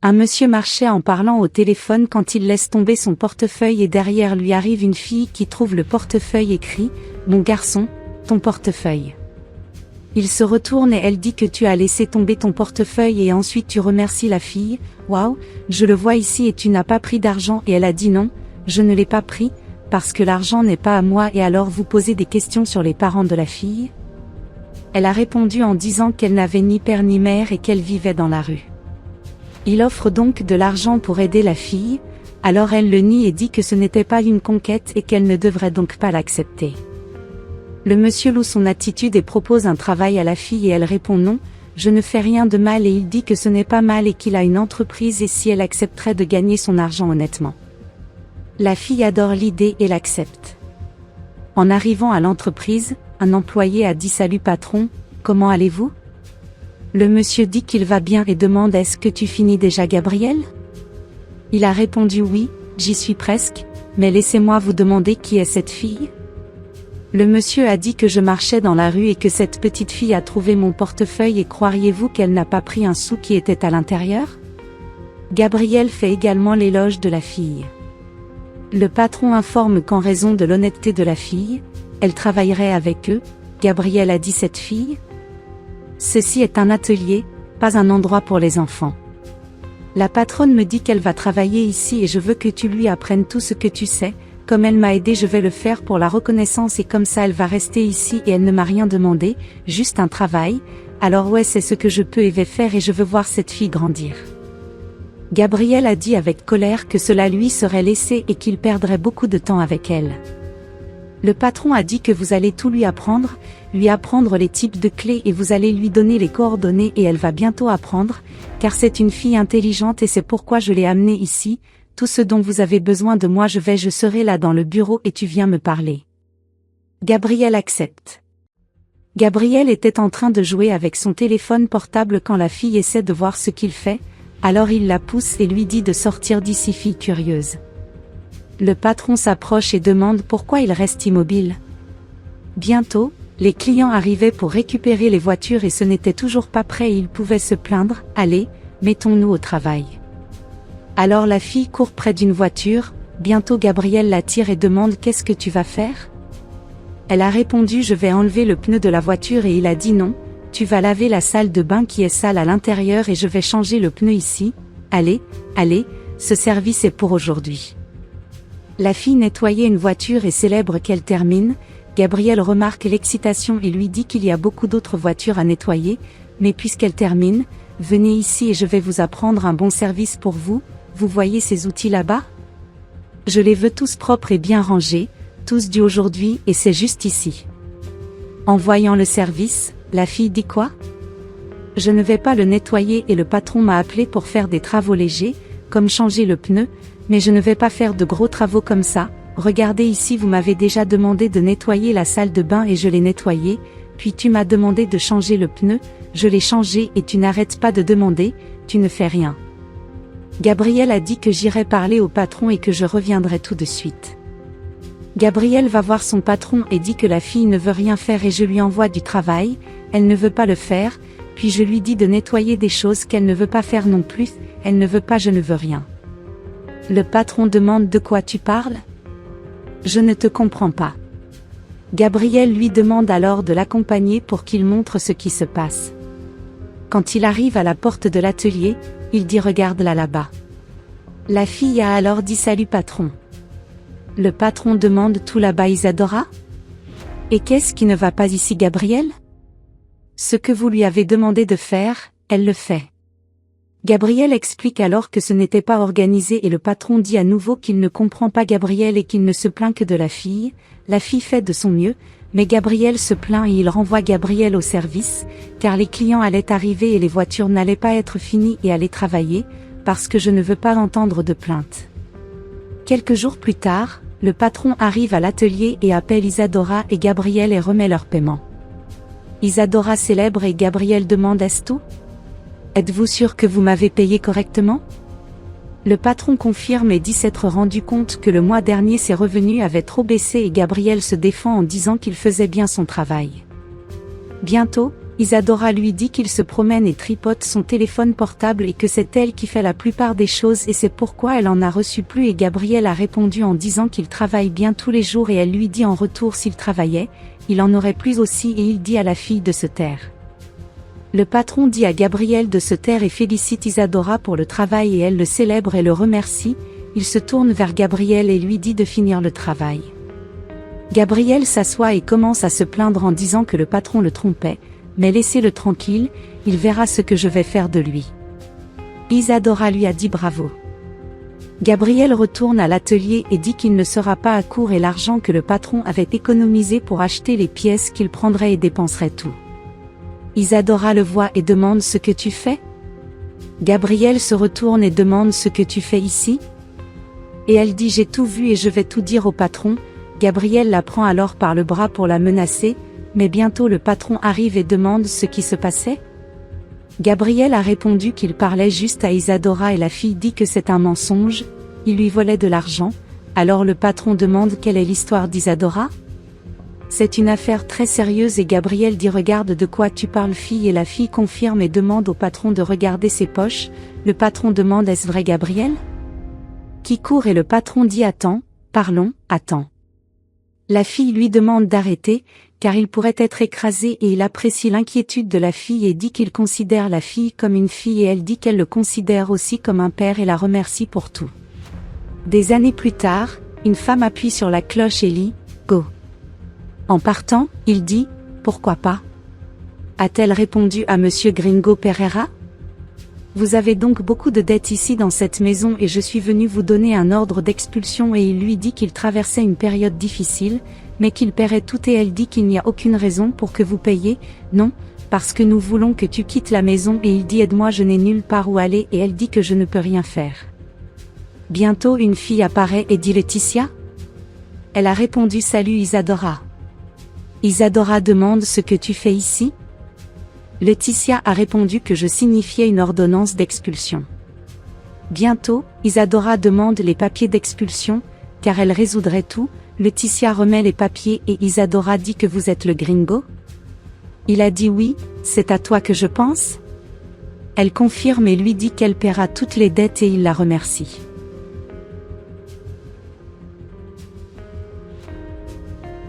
Un monsieur marchait en parlant au téléphone quand il laisse tomber son portefeuille et derrière lui arrive une fille qui trouve le portefeuille et crie « Mon garçon, ton portefeuille ». Il se retourne et elle dit que tu as laissé tomber ton portefeuille et ensuite tu remercies la fille. « Waouh, je le vois ici et tu n'as pas pris d'argent » et elle a dit « Non, je ne l'ai pas pris, parce que l'argent n'est pas à moi » et alors vous posez des questions sur les parents de la fille. Elle a répondu en disant qu'elle n'avait ni père ni mère et qu'elle vivait dans la rue. Il offre donc de l'argent pour aider la fille, alors elle le nie et dit que ce n'était pas une conquête et qu'elle ne devrait donc pas l'accepter. Le monsieur loue son attitude et propose un travail à la fille et elle répond non, je ne fais rien de mal et il dit que ce n'est pas mal et qu'il a une entreprise et si elle accepterait de gagner son argent honnêtement. La fille adore l'idée et l'accepte. En arrivant à l'entreprise, un employé a dit salut patron, comment allez-vous ? Le monsieur dit qu'il va bien et demande est-ce que tu finis déjà Gabriel ? Il a répondu oui, j'y suis presque, mais laissez-moi vous demander qui est cette fille ? Le monsieur a dit que je marchais dans la rue et que cette petite fille a trouvé mon portefeuille et croiriez-vous qu'elle n'a pas pris un sou qui était à l'intérieur ? Gabriel fait également l'éloge de la fille. Le patron informe qu'en raison de l'honnêteté de la fille, elle travaillerait avec eux. Gabriel a dit cette fille ? Ceci est un atelier, pas un endroit pour les enfants. La patronne me dit qu'elle va travailler ici et je veux que tu lui apprennes tout ce que tu sais, comme elle m'a aidé je vais le faire pour la reconnaissance et comme ça elle va rester ici et elle ne m'a rien demandé, juste un travail, alors ouais c'est ce que je peux et vais faire et je veux voir cette fille grandir. Gabriel a dit avec colère que cela lui serait laissé et qu'il perdrait beaucoup de temps avec elle. Le patron a dit que vous allez tout lui apprendre les types de clés et vous allez lui donner les coordonnées et elle va bientôt apprendre, car c'est une fille intelligente et c'est pourquoi je l'ai amenée ici, tout ce dont vous avez besoin de moi je serai là dans le bureau et tu viens me parler. Gabriel accepte. Gabriel était en train de jouer avec son téléphone portable quand la fille essaie de voir ce qu'il fait, alors il la pousse et lui dit de sortir d'ici fille curieuse. Le patron s'approche et demande pourquoi il reste immobile. Bientôt, les clients arrivaient pour récupérer les voitures et ce n'était toujours pas prêt et ils pouvaient se plaindre, allez, mettons-nous au travail. Alors la fille court près d'une voiture, bientôt Gabriel la tire et demande qu'est-ce que tu vas faire ? Elle a répondu je vais enlever le pneu de la voiture et il a dit non, tu vas laver la salle de bain qui est sale à l'intérieur et je vais changer le pneu ici, allez, ce service est pour aujourd'hui. La fille nettoyait une voiture et célèbre qu'elle termine, Gabriel remarque l'excitation et lui dit qu'il y a beaucoup d'autres voitures à nettoyer, mais puisqu'elle termine, venez ici et je vais vous apprendre un bon service pour vous, vous voyez ces outils là-bas ? Je les veux tous propres et bien rangés, tous du aujourd'hui et c'est juste ici. En voyant le service, la fille dit quoi ? Je ne vais pas le nettoyer et le patron m'a appelé pour faire des travaux légers, comme changer le pneu, mais je ne vais pas faire de gros travaux comme ça, regardez ici vous m'avez déjà demandé de nettoyer la salle de bain et je l'ai nettoyée, puis tu m'as demandé de changer le pneu, je l'ai changé et tu n'arrêtes pas de demander, tu ne fais rien. Gabriel a dit que j'irais parler au patron et que je reviendrai tout de suite. Gabriel va voir son patron et dit que la fille ne veut rien faire et je lui envoie du travail, elle ne veut pas le faire, puis je lui dis de nettoyer des choses qu'elle ne veut pas faire non plus, elle ne veut pas je ne veux rien. Le patron demande de quoi tu parles ? Je ne te comprends pas. Gabriel lui demande alors de l'accompagner pour qu'il montre ce qui se passe. Quand il arrive à la porte de l'atelier, il dit regarde là-bas. La fille a alors dit salut patron. Le patron demande tout là-bas Isadora ? Et qu'est-ce qui ne va pas ici Gabriel ? Ce que vous lui avez demandé de faire, elle le fait. Gabriel explique alors que ce n'était pas organisé et le patron dit à nouveau qu'il ne comprend pas Gabriel et qu'il ne se plaint que de la fille fait de son mieux, mais Gabriel se plaint et il renvoie Gabriel au service, car les clients allaient arriver et les voitures n'allaient pas être finies et aller travailler, parce que je ne veux pas entendre de plainte. Quelques jours plus tard, le patron arrive à l'atelier et appelle Isadora et Gabriel et remet leur paiement. Isadora célèbre et Gabriel demande est-ce tout ? Êtes-vous sûr que vous m'avez payé correctement ? Le patron confirme et dit s'être rendu compte que le mois dernier ses revenus avaient trop baissé et Gabriel se défend en disant qu'il faisait bien son travail. Bientôt, Isadora lui dit qu'il se promène et tripote son téléphone portable et que c'est elle qui fait la plupart des choses et c'est pourquoi elle en a reçu plus et Gabriel a répondu en disant qu'il travaille bien tous les jours et elle lui dit en retour s'il travaillait, il en aurait plus aussi et il dit à la fille de se taire. Le patron dit à Gabriel de se taire et félicite Isadora pour le travail et elle le célèbre et le remercie, il se tourne vers Gabriel et lui dit de finir le travail. Gabriel s'assoit et commence à se plaindre en disant que le patron le trompait, mais laissez-le tranquille, il verra ce que je vais faire de lui. Isadora lui a dit bravo. Gabriel retourne à l'atelier et dit qu'il ne sera pas à court et l'argent que le patron avait économisé pour acheter les pièces qu'il prendrait et dépenserait tout. Isadora le voit et demande ce que tu fais. Gabriel se retourne et demande ce que tu fais ici. Et elle dit j'ai tout vu et je vais tout dire au patron. Gabriel la prend alors par le bras pour la menacer, mais bientôt le patron arrive et demande ce qui se passait. Gabriel a répondu qu'il parlait juste à Isadora et la fille dit que c'est un mensonge, il lui volait de l'argent, alors le patron demande quelle est l'histoire d'Isadora. C'est une affaire très sérieuse et Gabriel dit regarde de quoi tu parles fille et la fille confirme et demande au patron de regarder ses poches, le patron demande est-ce vrai Gabriel? Qui court et le patron dit attends, parlons, attends. La fille lui demande d'arrêter, car il pourrait être écrasé et il apprécie l'inquiétude de la fille et dit qu'il considère la fille comme une fille et elle dit qu'elle le considère aussi comme un père et la remercie pour tout. Des années plus tard, une femme appuie sur la cloche et lit « Go ». En partant, il dit « Pourquoi pas ?» A-t-elle répondu à Monsieur Gringo Pereira ? Vous avez donc beaucoup de dettes ici dans cette maison et je suis venu vous donner un ordre d'expulsion et il lui dit qu'il traversait une période difficile, mais qu'il paierait tout et elle dit qu'il n'y a aucune raison pour que vous payiez, non, parce que nous voulons que tu quittes la maison et il dit aide-moi je n'ai nulle part où aller et elle dit que je ne peux rien faire. Bientôt une fille apparaît et dit Laetitia ? Elle a répondu salut Isadora. Isadora demande ce que tu fais ici ? Laetitia a répondu que je signifiais une ordonnance d'expulsion. Bientôt, Isadora demande les papiers d'expulsion, car elle résoudrait tout, Laetitia remet les papiers et Isadora dit que vous êtes le gringo ? Il a dit oui, c'est à toi que je pense ? Elle confirme et lui dit qu'elle paiera toutes les dettes et il la remercie.